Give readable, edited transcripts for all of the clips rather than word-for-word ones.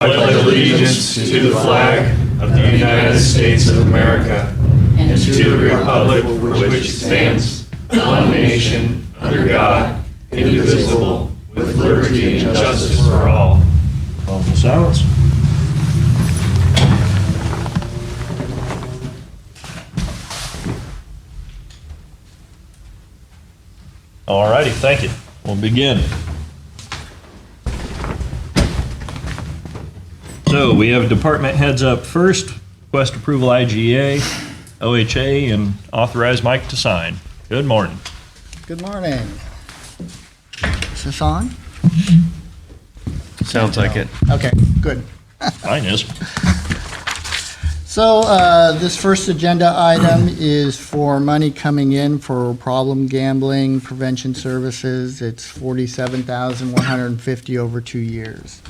pledge allegiance to the flag of the United States of America and to the republic for which it stands, one nation, under God, indivisible, with liberty and justice for all. Awful silence. All righty, thank you. We'll begin. So we have department heads up first. Request approval IGA, OHA, and authorize Mike to sign. Good morning. Good morning. Is this on? Sounds like it. Okay, good. Mine is. So this first agenda item is for money coming in for problem gambling prevention services. It's $47,150 over 2 years.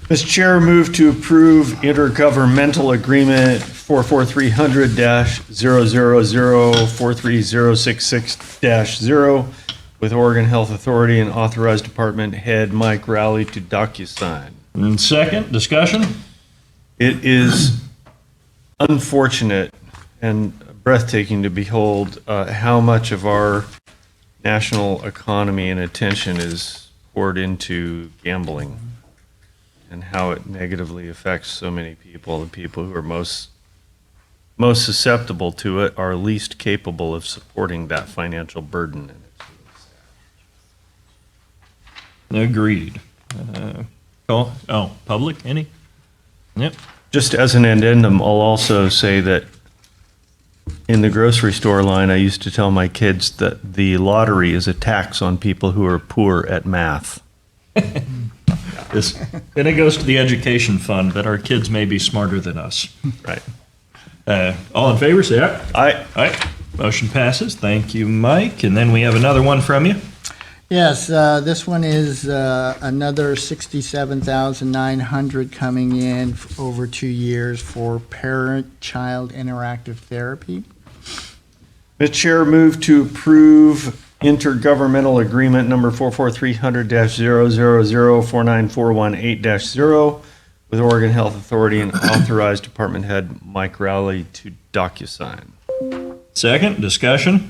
Mr. Chair, move to approve intergovernmental agreement 44300-000-43066-0 with Oregon Health Authority and authorized department head Mike Rowley to DocuSign. And second, discussion? It is unfortunate and breathtaking to behold how much of our national economy and attention is poured into gambling and how it negatively affects so many people. The people who are most susceptible to it are least capable of supporting that financial burden. And it's really sad. Agreed. Public, any? Yep. Just as an addendum, I'll also say that in the grocery store line, I used to tell my kids that the lottery is a tax on people who are poor at math. And it goes to the education fund, but our kids may be smarter than us. Right. All in favor, say aye. Aye. Aye. Motion passes. Thank you, Mike. And then we have another one from you. Yes, this one is another $67,900 coming in over 2 years for parent-child interactive therapy. Mr. Chair, move to approve intergovernmental agreement number 44300-000-49418-0 with Oregon Health Authority and authorized department head Mike Rowley to DocuSign. Second, discussion.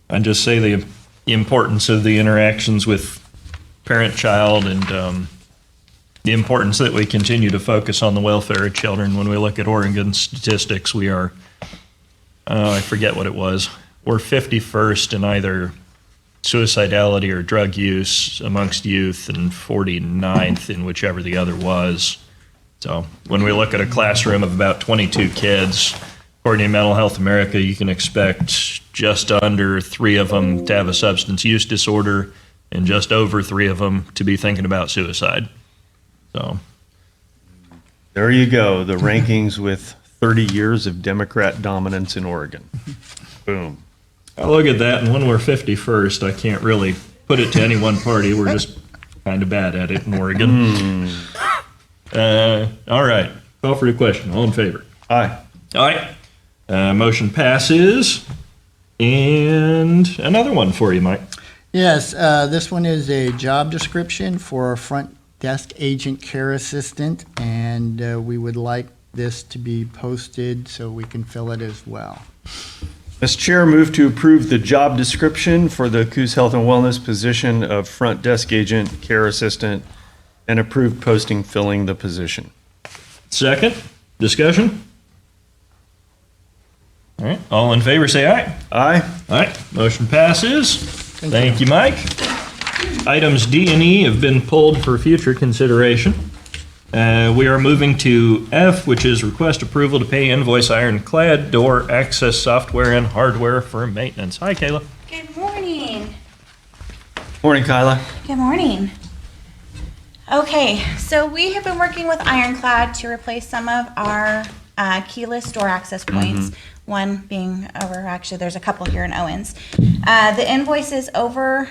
I'd just say the importance of the interactions with parent-child and the importance that we continue to focus on the welfare of children. When we look at Oregon statistics, we are, I forget what it was, we're 51st in either suicidality or drug use amongst youth and 49th in whichever the other was. So when we look at a classroom of about 22 kids, according to Mental Health America, you can expect just under 3 of them to have a substance use disorder and just over 3 of them to be thinking about suicide. So There you go, the rankings with 30 years of Democrat dominance in Oregon. Boom. I look at that, and when we're 51st, I can't really put it to any one party. We're just kind of bad at it in Oregon. All right, call for the question. All in favor? Aye. All right. Motion passes. And another one for you, Mike. Yes, this one is a job description for a front desk agent care assistant, and we would like this to be posted so we can fill it as well. Mr. Chair, move to approve the job description for the Coos Health and Wellness position of front desk agent care assistant and approve posting filling the position. Second, discussion. All right, all in favor say aye. Aye. All right, motion passes. Thank you, Mike. Items D and E have been pulled for future consideration. We are moving to F, which is request approval to pay invoice Ironclad door access software and hardware for maintenance. Hi, Kayla. Good morning. Morning, Kyla. Good morning. Okay, so we have been working with Ironclad to replace some of our keyless door access points. One being over, actually, there's a couple here in Owens. The invoice is over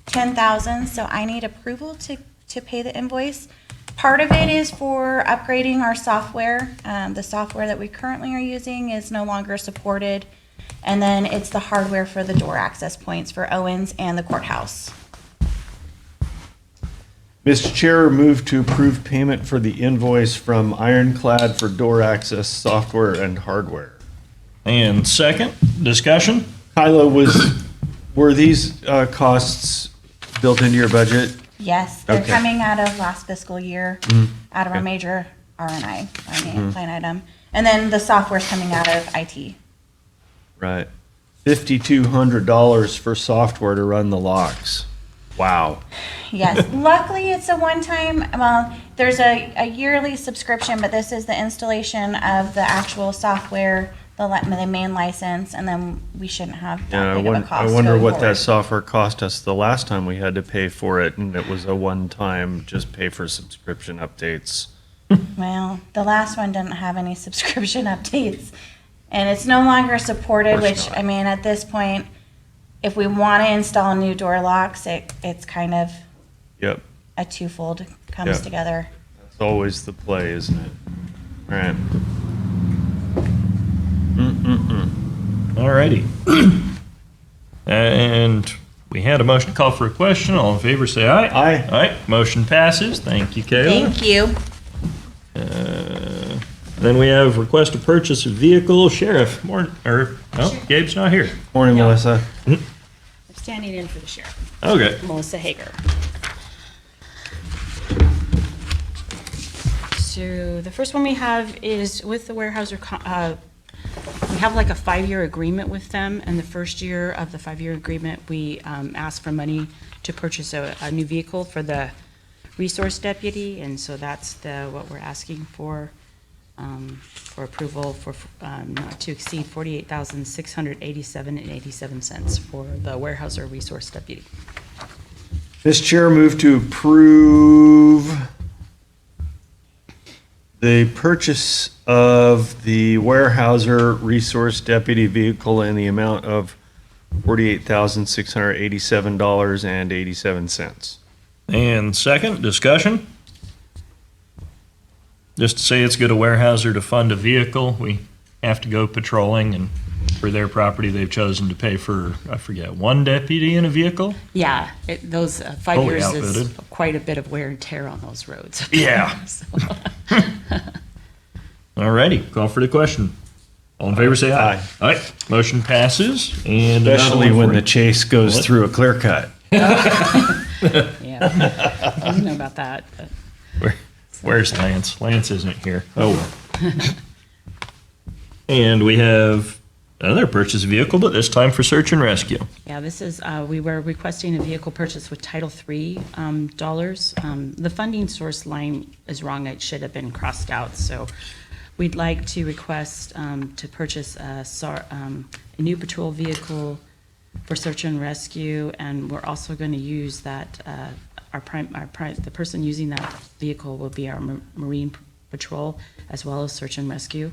$10,000, so I need approval to pay the invoice. Part of it is for upgrading our software. The software that we currently are using is no longer supported. And then it's the hardware for the door access points for Owens and the courthouse. Mr. Chair, move to approve payment for the invoice from Ironclad for door access software and hardware. And second, discussion? Kyla, were these costs built into your budget? Yes, they're Okay. coming out of last fiscal year, out of our Okay. major R&I line item. And then the software's coming out of IT. Right. $5,200 for software to run the locks. Wow. Yes, luckily it's a one-time, well, there's a yearly subscription, but this is the installation of the actual software, the main license, and then we shouldn't have Yeah, that big of a I cost wonder going what that forward. software cost us the last time we had to pay for it, and it was a one-time, just pay for subscription updates. Well, the last one didn't have any subscription updates, and it's no longer supported, Of course which, not. I mean, at this point, if we want to install new door locks, it's kind of Yep, a twofold comes Yeah. together. that's always the play, isn't it? All right. All righty. And we had a motion to call for a question. All in favor, say aye. Aye. Aye. Motion passes. Thank you, Kayla. Thank you. Then we have request to purchase a vehicle. Sheriff, Gabe's not here. Morning, Melissa. I'm standing in for the sheriff, Okay. Melissa Hager. So the first one we have is with the Weyerhaeuser. We have like a 5-year agreement with them, and the first year of the 5-year agreement, we asked for money to purchase a new vehicle for the resource deputy, and so that's what we're asking for approval for not to exceed $48,687.87 for the Weyerhaeuser resource deputy. Mr. Chair, move to approve the purchase of the Weyerhaeuser Resource Deputy Vehicle in the amount of $48,687.87. And second, discussion? Just to say it's good of Weyerhaeuser to fund a vehicle. We have to go patrolling, and for their property, they've chosen to pay for, I forget, one deputy in a vehicle? Yeah, those 5 Fully years is outfitted. quite a bit of wear and tear on those roads. Yeah. So- All righty, call for the question. All in favor, say aye. Aye. Aye. Motion passes, and another Especially one when for- the chase goes What? through a clear cut. Yeah, I didn't know about that, but Where's Lance? Lance isn't here. Oh, well. And we have another purchase vehicle, but this time for search and rescue. yeah, this is, we were requesting a vehicle purchase with Title III dollars. The funding source line is wrong, it should have been crossed out, so we'd like to request to purchase a new patrol vehicle for search and rescue, and we're also going to use that, the person using that vehicle will be our Marine Patrol as well as search and rescue.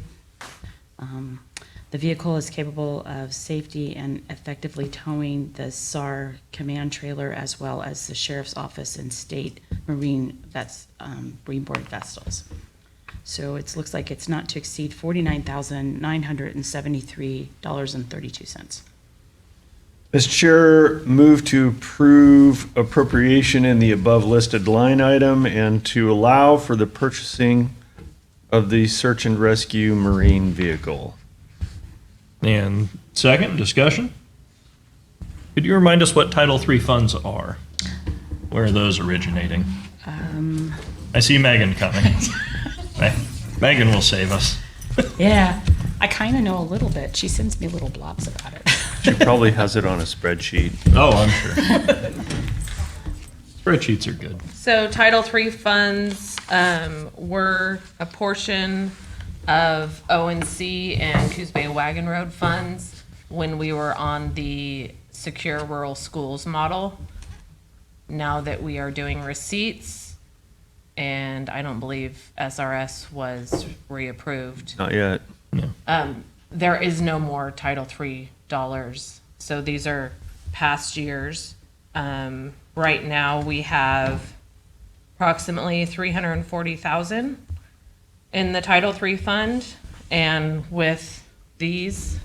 The vehicle is capable of safety and effectively towing the SAR command trailer as well as the sheriff's office and state Marine board vessels. So it looks like it's not to exceed $49,973.32. Mr. Chair, move to approve appropriation in the above listed line item and to allow for the purchasing of the search and rescue marine vehicle. And second, discussion? Could you remind us what Title III funds are? Where are those originating? I see Megan coming. Megan will save us. Yeah, I kind of know a little bit. She sends me little blobs about it. She probably has it on a spreadsheet. Oh, I'm sure. Spreadsheets are good. So Title III funds were a portion of ONC and Coos Bay Wagon Road funds when we were on the Secure Rural Schools model. Now that we are doing receipts, and I don't believe SRS was reapproved, Not yet. there is no more Title III dollars. So these are past years. Right now, we have approximately $340,000 in the Title III fund, and with these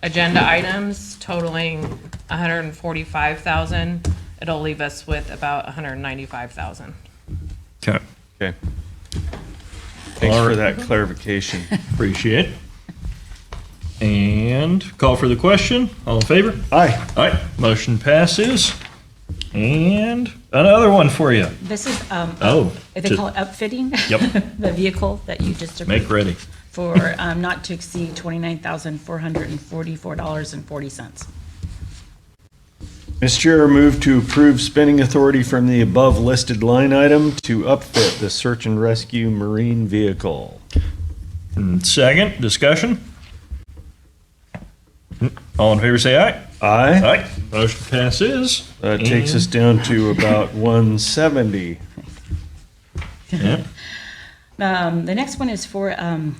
agenda items totaling $145,000, it'll leave us with about $195,000. Okay. Okay. Thanks All for right. that clarification. Appreciate. And call for the question. All in favor? Aye. All right, motion passes. And another one for you. This is, Oh, they call it upfitting. Yep. The vehicle that you just approved. Make ready. For not to exceed $29,444.40. Mr. Chair, move to approve spending authority from the above listed line item to upfit the search and rescue marine vehicle. And second, discussion. All in favor, say aye. Aye. Aye. Motion passes. That takes us down to about 170. Yeah. The next one is for a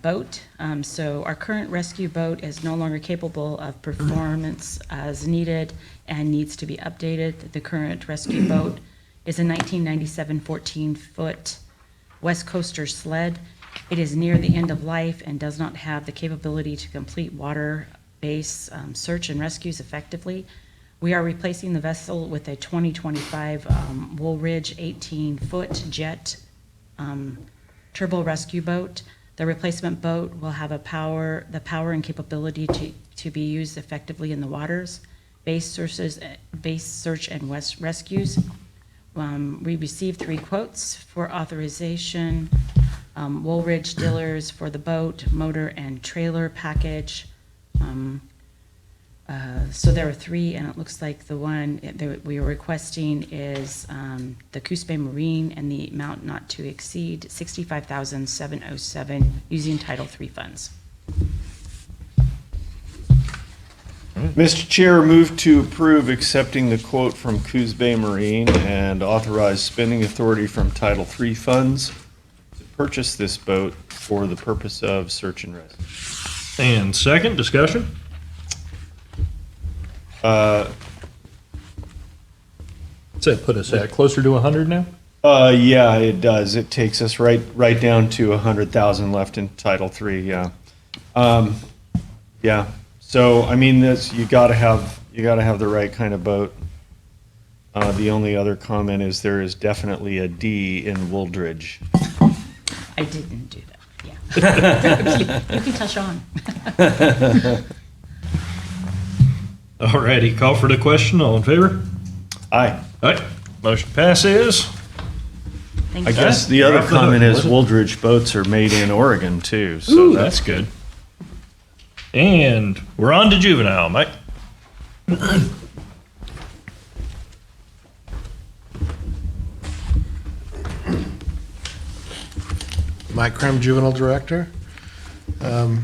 boat. So our current rescue boat is no longer capable of performance as needed and needs to be updated. The current rescue boat is a 1997 14-foot West Coaster sled. It is near the end of life and does not have the capability to complete water-based search and rescues effectively. We are replacing the vessel with a 2025 Woolridge 18-foot jet turbo rescue boat. The replacement boat will have the power and capability to be used effectively in the waters, base search and rescues. We received 3 quotes for authorization. Woolridge dealers for the boat, motor, and trailer package. So there are 3, and it looks like the one that we are requesting is the Coos Bay Marine, and the amount not to exceed $65,707 using Title III funds. Mr. Chair, move to approve accepting the quote from Coos Bay Marine and authorize spending authority from Title III funds to purchase this boat for the purpose of search and rescue. And second, discussion. So put us at closer to 100 now? Yeah, it does. It takes us right down to 100,000 left in Title III. Yeah, yeah. So I mean, you gotta have the right kind of boat. The only other comment is there is definitely a D in Wooldridge. I didn't do that, yeah. You can tell Sean. Alrighty, call for the question. All in favor? Aye. All right, motion passes. Thank I you. guess the You're other off the hook. comment is What? Wooldridge boats are made in Oregon too. So Ooh, that's good. And we're on to juvenile, Mike. Mike Krem, Juvenile Director. I'm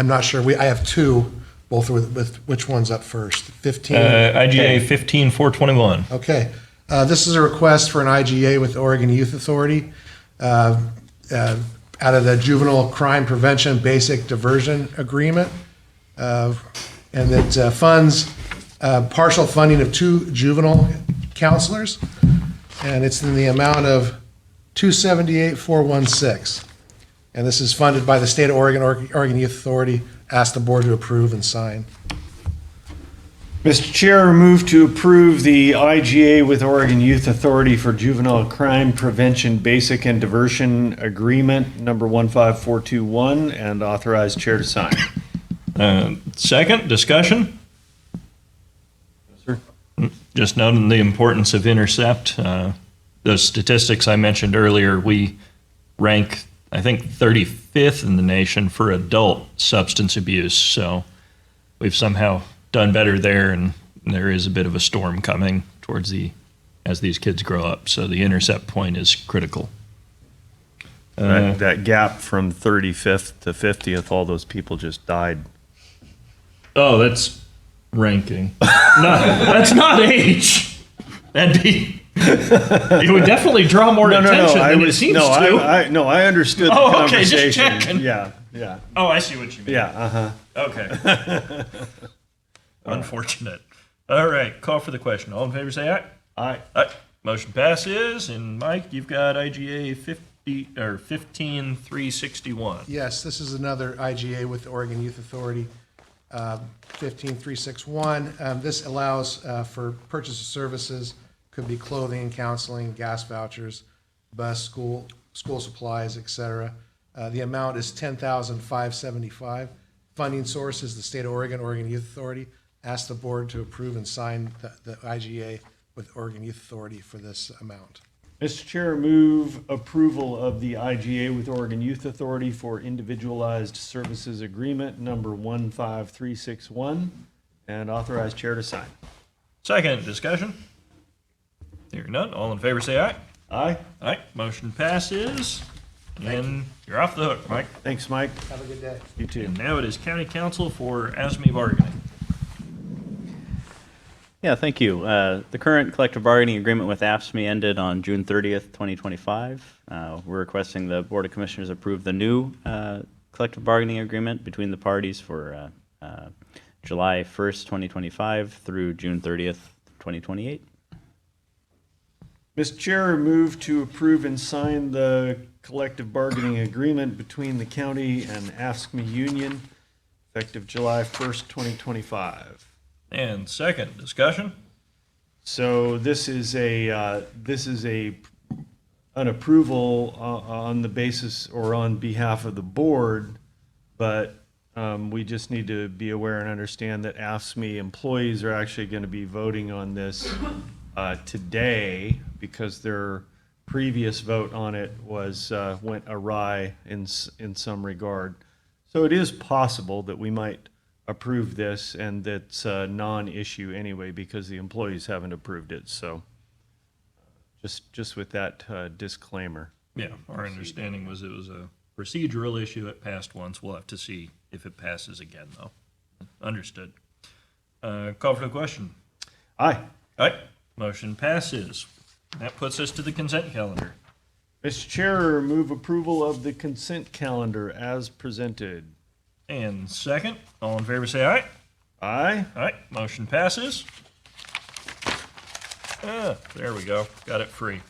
not sure, I have 2, both with which one's up first? 15? IGA 15421. Okay. This is a request for an IGA with Oregon Youth Authority out of the Juvenile Crime Prevention Basic Diversion Agreement. And that funds partial funding of 2 juvenile counselors. And it's in the amount of $278,416. And this is funded by the State of Oregon, Oregon Youth Authority. Ask the board to approve and sign. Mr. Chair, move to approve the IGA with Oregon Youth Authority for Juvenile Crime Prevention Basic and Diversion Agreement number 15421 and authorize chair to sign. Second, discussion. Sir. Just noting the importance of intercept. Those statistics I mentioned earlier, we rank, I think, 35th in the nation for adult substance abuse. So we've somehow done better there, and there is a bit of a storm coming towards as these kids grow up. So the intercept point is critical. That gap from 35th to 50th, all those people just died. Oh, that's ranking. No, that's not age. That'd be. It would definitely draw more attention than it seems to. I understood the Oh, okay, just conversation. checking. Yeah. Oh, I see what you mean. Yeah, Okay. Unfortunate. All right, call for the question. All in favor, say aye. Aye. Aye. Motion passes. And Mike, you've got IGA 15361. Yes, this is another IGA with the Oregon Youth Authority, 15361. This allows for purchase of services Could be clothing, counseling, gas vouchers, bus, school supplies, et cetera. The amount is $10,575. Funding source is the State of Oregon, Oregon Youth Authority. Ask the board to approve and sign the IGA with Oregon Youth Authority for this amount. Mr. Chair, move approval of the IGA with Oregon Youth Authority for Individualized Services Agreement number 15361 and authorize chair to sign. Second, discussion? Hearing none, all in favor say aye. Aye. Aye, motion passes, and you're off the hook, Mike. Thanks, Mike. Have a good day. You too. And now it is county council for ASME bargaining. Yeah, thank you. The current collective bargaining agreement with AFSCME ended on June 30th, 2025. We're requesting the Board of Commissioners approve the new collective bargaining agreement between the parties for July 1st, 2025 through June 30th, 2028. Mr. Chair, move to approve and sign the collective bargaining agreement between the county and AFSCME Union effective July 1st, 2025. And second, discussion? So this is an approval on the basis or on behalf of the board, but we just need to be aware and understand that AFSCME employees are actually going to be voting on this today because their previous vote on it went awry in some regard. So it is possible that we might approve this, and that's a non-issue anyway because the employees haven't approved it. So just with that disclaimer. Yeah, our understanding was it was a procedural issue. It passed once. We'll have to see if it passes again, though. Understood. Call for the question. Aye. Aye. Motion passes. That puts us to the consent calendar. Mr. Chair, move approval of the consent calendar as presented. And second, all in favor say aye. Aye. Aye. Motion passes. There we go. Got it free.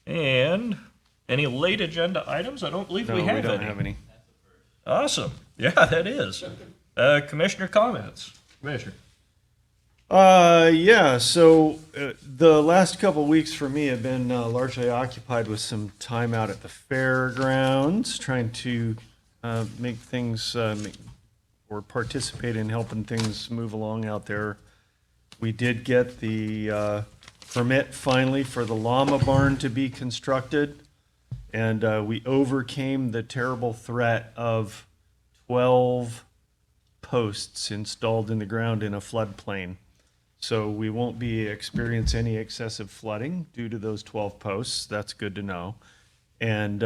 And any late agenda items? I don't believe No, we have we don't any. have any. Awesome. Yeah, that is. Commissioner comments. Commissioner. So the last couple of weeks for me have been largely occupied with some time out at the fairgrounds, trying to make things or participate in helping things move along out there. We did get the permit finally for the llama barn to be constructed, and we overcame the terrible threat of 12 posts installed in the ground in a floodplain. So we won't be experience any excessive flooding due to those 12 posts. That's good to know. And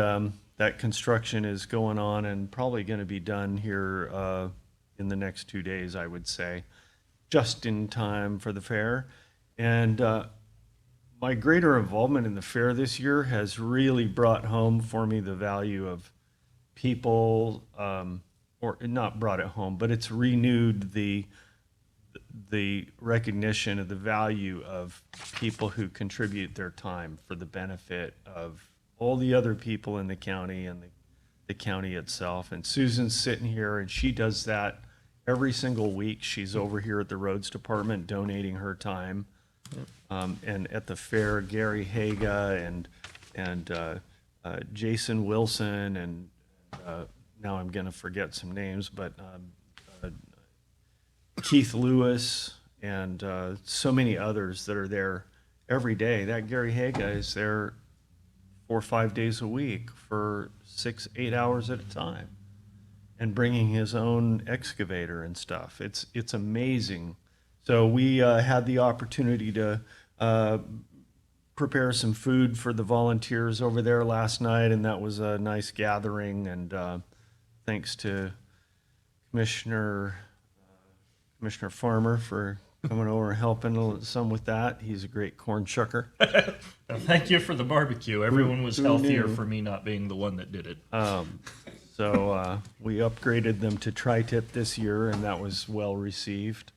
that construction is going on and probably going to be done here in the next 2 days, I would say, just in time for the fair. And my greater involvement in the fair this year has really brought home for me the value of people, or not brought it home, but it's renewed the recognition of the value of people who contribute their time for the benefit of all the other people in the county and the county itself. And Susan's sitting here, and she does that every single week. She's over here at the roads department donating her time. And at the fair, Gary Haga and Jason Wilson and now I'm going to forget some names, but Keith Lewis and so many others that are there every day. That Gary Haga is there 4 or 5 days a week for 6-8 hours at a time and bringing his own excavator and stuff. It's amazing. So we had the opportunity to prepare some food for the volunteers over there last night, and that was a nice gathering. And thanks to Commissioner Farmer for coming over and helping some with that. He's a great corn shucker. Thank you for the barbecue. Everyone was Who healthier knew? for me not being the one that did it. So we upgraded them to tri-tip this year, and that was well received.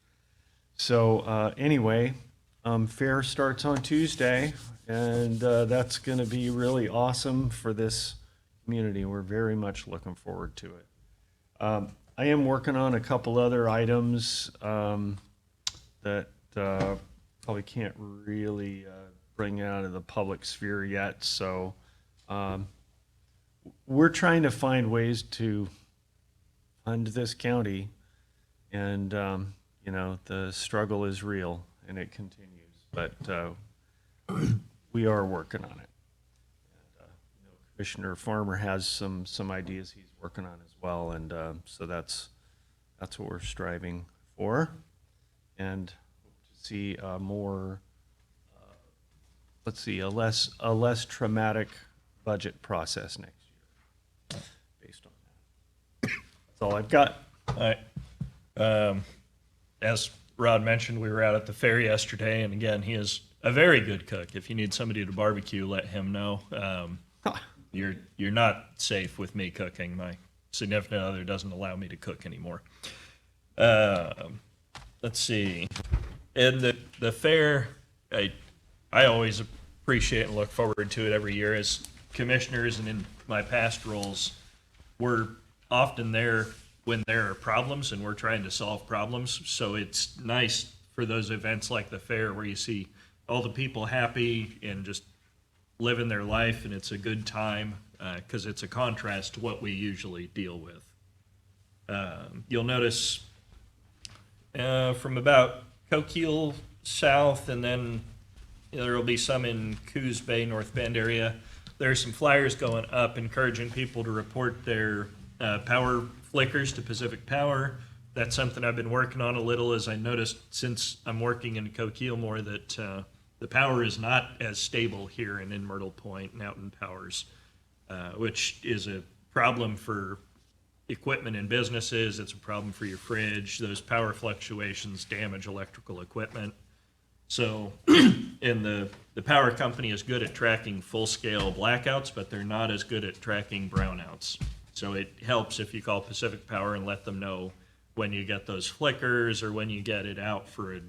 So anyway, fair starts on Tuesday, and that's going to be really awesome for this community. We're very much looking forward to it. I am working on a couple other items that probably can't really bring it out of the public sphere yet. So we're trying to find ways to fund this county, and you know, the struggle is real and it continues, but we are working on it. And, you know, Commissioner Farmer has some ideas he's working on as well, and so that's what we're striving for, and hope to see a more a less traumatic budget process next year based on that. That's all I've got. As Rod mentioned, we were out at the fair yesterday, and again, he is a very good cook. If you need somebody to barbecue, let him know. You're not safe with me cooking. My significant other doesn't allow me to cook anymore. Let's see. And the fair, I always appreciate and look forward to it every year. As commissioners and in my past roles, we're often there when there are problems and we're trying to solve problems. So it's nice for those events like the fair where you see all the people happy and just living their life, and it's a good time because it's a contrast to what we usually deal with. You'll notice from about Coquille south, and then there will be some in Coos Bay, North Bend area. There are some flyers going up encouraging people to report their power flickers to Pacific Power. That's something I've been working on a little, as I noticed since I'm working in Coquille more that the power is not as stable here and in Myrtle Point and out in Powers, which is a problem for equipment in businesses. It's a problem for your fridge. Those power fluctuations damage electrical equipment. So, and the power company is good at tracking full-scale blackouts, but they're not as good at tracking brownouts. So it helps if you call Pacific Power and let them know when you get those flickers or when you get it out for a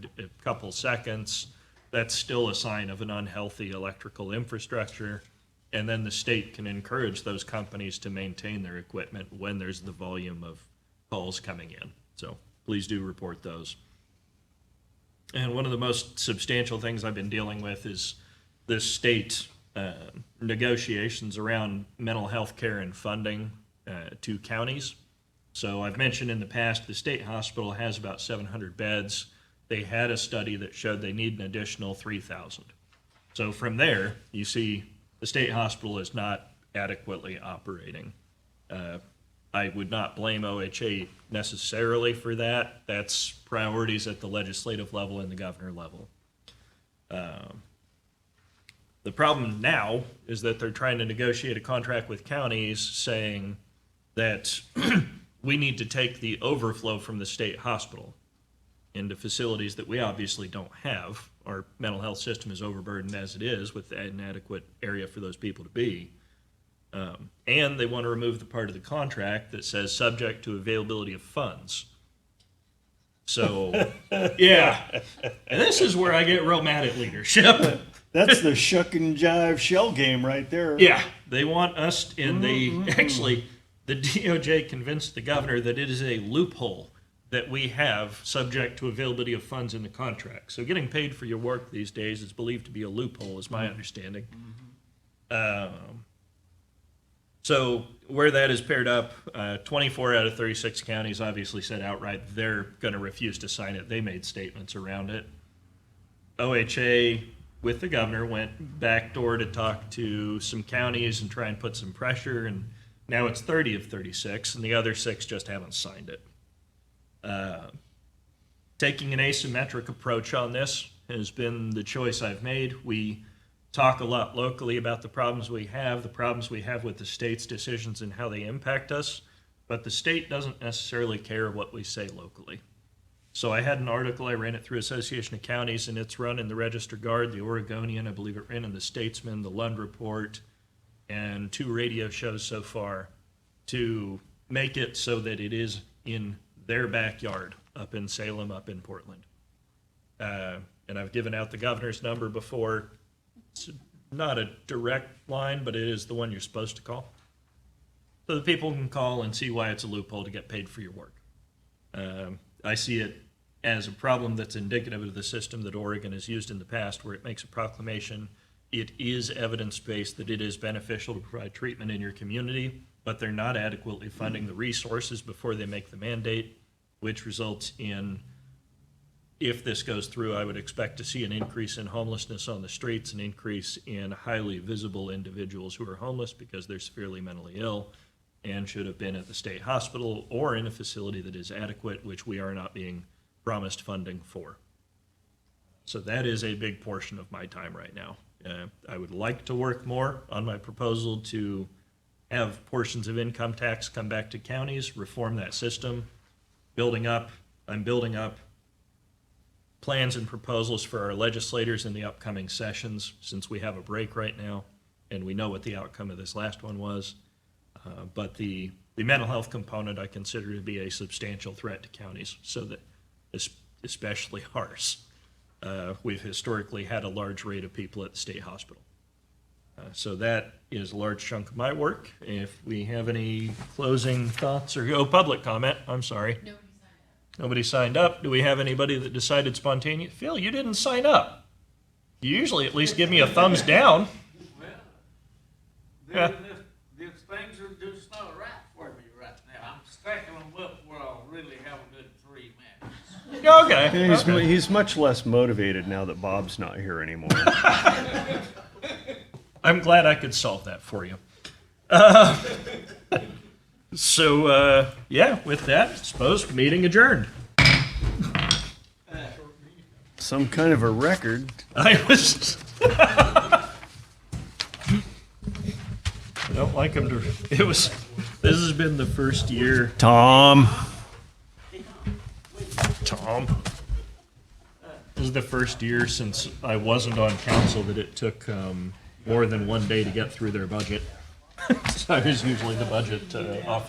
couple seconds. That's still a sign of an unhealthy electrical infrastructure. And then the state can encourage those companies to maintain their equipment when there's the volume of calls coming in. So please do report those. And one of the most substantial things I've been dealing with is the state negotiations around mental health care and funding to counties. So I've mentioned in the past the state hospital has about 700 beds. They had a study that showed they need an additional 3,000. So from there, you see the state hospital is not adequately operating. I would not blame OHA necessarily for that. That's priorities at the legislative level and the governor level. The problem now is that they're trying to negotiate a contract with counties saying that we need to take the overflow from the state hospital into facilities that we obviously don't have. Our mental health system is overburdened as it is with an inadequate area for those people to be. And they want to remove the part of the contract that says subject to availability of funds. So, yeah. And this is where I get real mad at leadership. That's the shuck and jive shell game right there. Yeah, they want us, and they actually, the DOJ convinced the governor that it is a loophole that we have subject to availability of funds in the contract. So getting paid for your work these days is believed to be a loophole, is my understanding. So where that is paired up, 24 out of 36 counties obviously said outright they're going to refuse to sign it. They made statements around it. OHA, with the governor, went backdoor to talk to some counties and try and put some pressure, and now it's 30 of 36, and the other 6 just haven't signed it. Taking an asymmetric approach on this has been the choice I've made. We talk a lot locally about the problems we have with the state's decisions and how they impact us, but the state doesn't necessarily care what we say locally. So I had an article, I ran it through Association of Counties, and it's run in the Register Guard, the Oregonian, I believe it ran in the Statesman, the Lund Report, and 2 radio shows so far to make it so that it is in their backyard, up in Salem, up in Portland. And I've given out the governor's number before. It's not a direct line, but it is the one you're supposed to call. So the people can call and see why it's a loophole to get paid for your work. I see it as a problem that's indicative of the system that Oregon has used in the past, where it makes a proclamation. It is evidence-based that it is beneficial to provide treatment in your community, but they're not adequately funding the resources before they make the mandate, which results in, if this goes through, I would expect to see an increase in homelessness on the streets, an increase in highly visible individuals who are homeless because they're severely mentally ill and should have been at the state hospital or in a facility that is adequate, which we are not being promised funding for. So that is a big portion of my time right now. I would like to work more on my proposal to have portions of income tax come back to counties, reform that system, I'm building up plans and proposals for our legislators in the upcoming sessions, since we have a break right now, and we know what the outcome of this last one was. But the mental health component I consider to be a substantial threat to counties, so that, especially ours. We've historically had a large rate of people at the state hospital. So that is a large chunk of my work. If we have any closing thoughts or, public comment, I'm sorry. Nobody signed up. Do we have anybody that decided spontaneous? Phil, you didn't sign up. You usually at least give me a thumbs down. Well, these things are just not right for me right now. I'm stacking them up where I'll really have a good 3 minutes. Okay. He's much less motivated now that Bob's not here anymore. I'm glad I could solve that for you. Yeah, with that, I suppose meeting adjourned. Some kind of a record. I was. I don't like him to. This has been the first year. Tom. This is the first year since I wasn't on council that it took more than one day to get through their budget. So I was usually the budget officer.